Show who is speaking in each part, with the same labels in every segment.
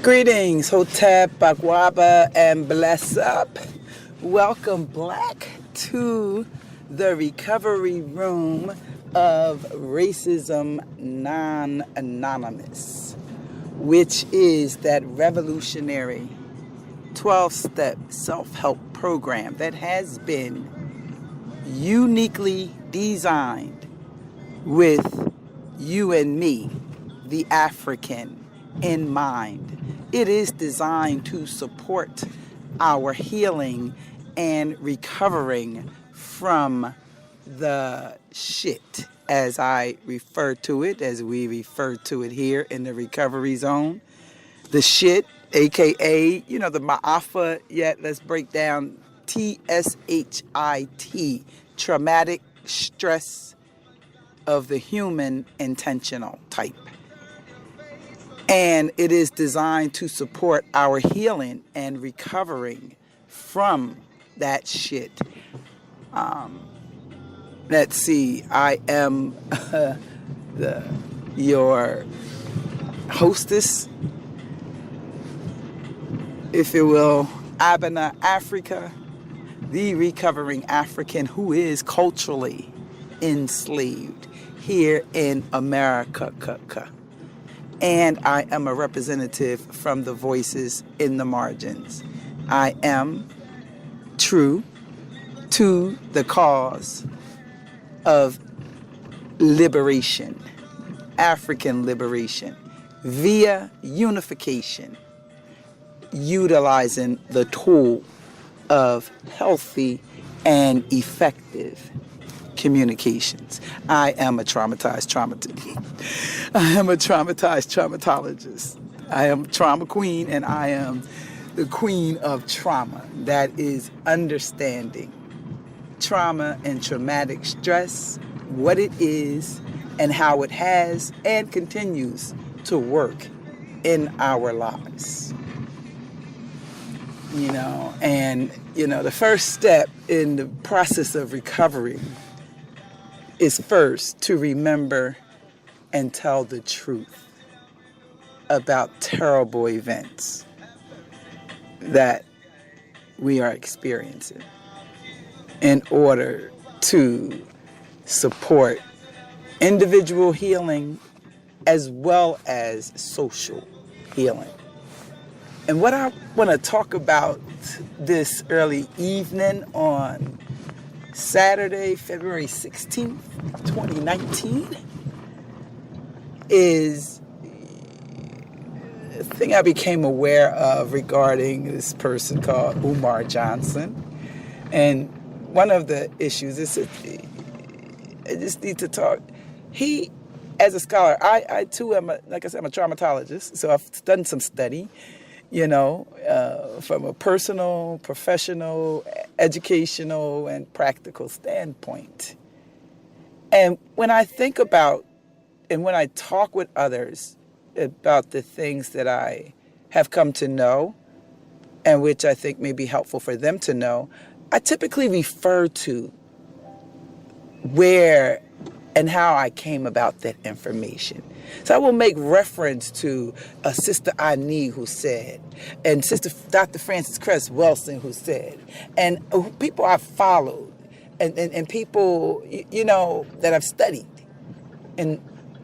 Speaker 1: Greetings, Hotep, Bakwaba, and Bless Up. Welcome, Black, to the recovery room of Racism Non-Anonymous, which is that revolutionary 12-step self-help program that has been uniquely designed with you and me, the African, in mind. It is designed to support our healing and recovering from the shit, as I refer to it, as we refer to it here in the recovery zone. The shit, aka, the ma'afa, yet let's break down TSHIT, traumatic stress of the human intentional type. And it is designed to support our healing and recovering from that shit. Let's see, I am your hostess, if you will, Abena Africa, the recovering African who is culturally enslaved here in America. And I am a representative from the voices in the margins. I am true to the cause of liberation, African liberation, via unification, utilizing the tool of healthy and effective communications. I am a traumatized I am a traumatized traumatologist. I am trauma queen, and I am the queen of trauma. That is understanding trauma and traumatic stress, what it is, and how it has and continues to work in our lives. The first step in the process of recovery is first to remember and tell the truth about terrible events that we are experiencing in order to support individual healing as well as social healing. And what I want to talk about this early evening on Saturday, February 16th, 2019, is a thing I became aware of regarding this person called Umar Johnson. And one of the issues is I just need to talk. He, as a scholar, I too am, like I said, I'm a traumatologist, so I've done some study, from a personal, professional, educational, and practical standpoint. And when I think about, and when I talk with others about the things that I have come to know, and which I think may be helpful for them to know, I typically refer to where and how I came about that information. So I will make reference to Sister Ani who said, and Sister Dr. Frances Cress Wilson who said, and people I've followed, and people, that I've studied. And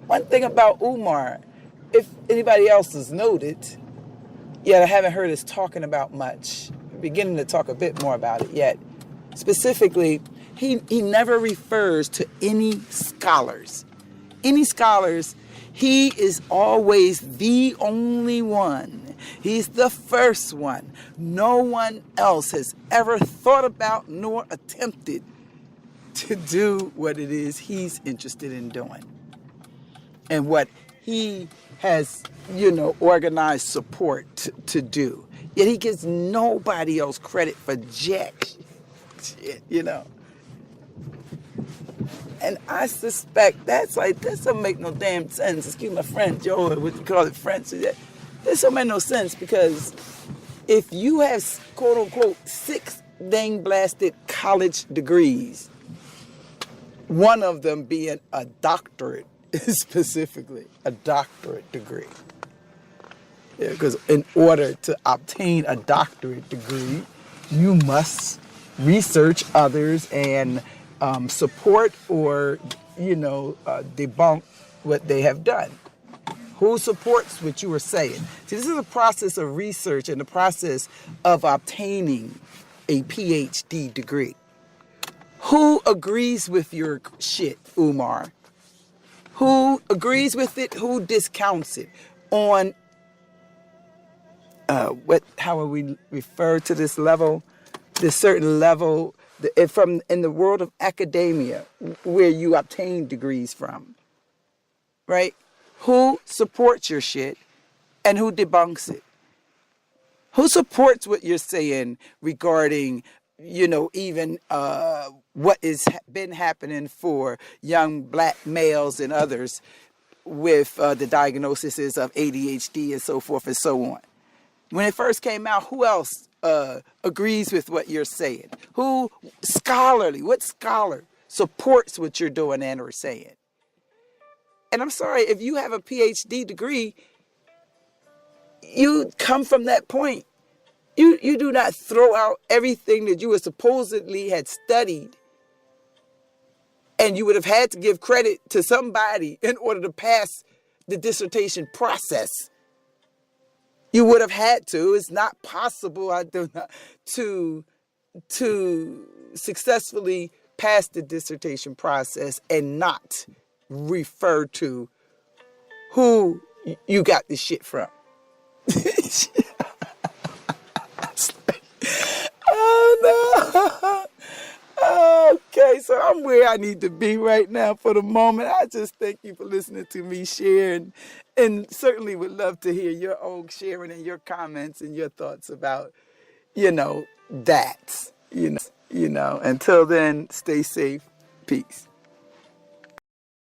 Speaker 1: one thing about Umar, if anybody else has noted, yet I haven't heard us talking about much, beginning to talk a bit more about it yet. Specifically, he never refers to any scholars. He is always the only one. He's the first one. No one else has ever thought about nor attempted to do what it is he's interested in doing. And what he has, organized support to do. Yet he gives nobody else credit for jack shit, And I suspect this don't make no damn sense. Excuse my French, what you call it, French. This don't make no sense, because if you have, quote unquote, 6 dang blasted college degrees, one of them being a doctorate, specifically a doctorate degree, Because in order to obtain a doctorate degree, you must research others and support or, debunk what they have done. Who supports what you are saying? See, this is a process of research and the process of obtaining a PhD degree. Who agrees with your shit, Umar? Who agrees with it? Who discounts it? On how will we refer to this level? This certain level from in the world of academia where you obtain degrees from, right? Who supports your shit and who debunks it? Who supports what you're saying regarding, even what has been happening for young black males and others with the diagnoses of ADHD and so forth and so on? When it first came out, who else agrees with what you're saying? What scholar supports what you're doing and or saying? And I'm sorry, if you have a PhD degree, you come from that point. You do not throw out everything that you supposedly had studied, and you would have had to give credit to somebody in order to pass the dissertation process. You would have had to. It's not possible to successfully pass the dissertation process and not refer to who you got this shit from. Oh no. Okay, so I'm where I need to be right now for the moment. I just thank you for listening to me share, and certainly would love to hear your own sharing and your comments and your thoughts about, that. Until then, stay safe. Peace.